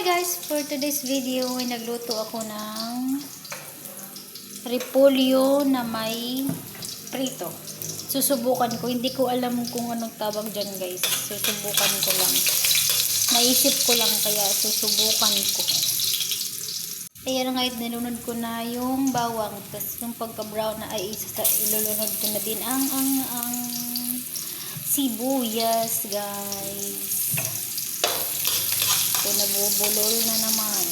Guys, for today's video ay nagluto ako ng repolyo na may prito. Susubukan ko, hindi ko alam kung anong tawag dyan guys. Susubukan ko lang. Naisip ko lang kaya susubukan ko. Ayan nga, nilunod ko na yung bawang. Tapos yung pagka-brown na ay ilulunod ko na din ang sibuyas guys. So, nabubulol na naman.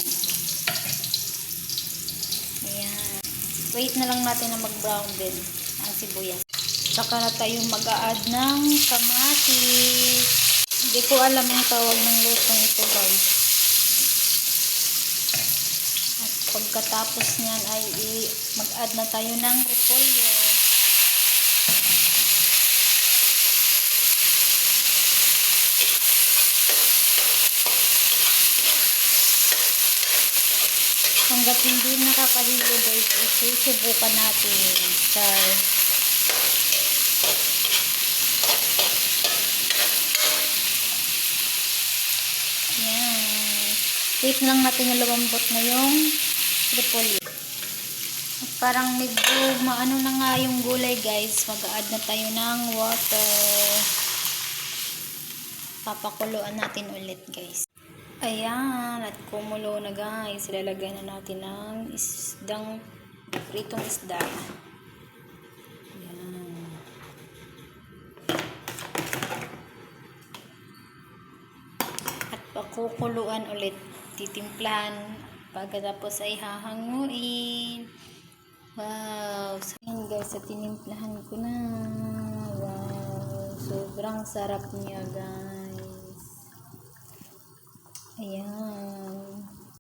Ayan. Wait na lang natin na mag-brown din ang sibuyas. Saka na tayo mag-a-add ng kamatis. Hindi ko alam yung tawag ng lutong ito guys. At pagkatapos nyan ay mag-add na tayo ng repolyo. Hanggat hindi nakakahilo guys, susubukan natin. Char. Yan. Wait lang natin yung lumambot na yung repolyo. Parang medyo maano na nga yung gulay guys. Mag-add na tayo ng water. Papakuluan natin ulit guys. Ayan, at kumulo na guys. Ilalagay na natin ng pritong isda. Ayan. At pakukuluan ulit. Titimplahan. Pagkatapos ay hahanguin. Wow. So, ayan guys, at tinimplahan ko na. Wow. Sobrang sarap niya guys. Ayan.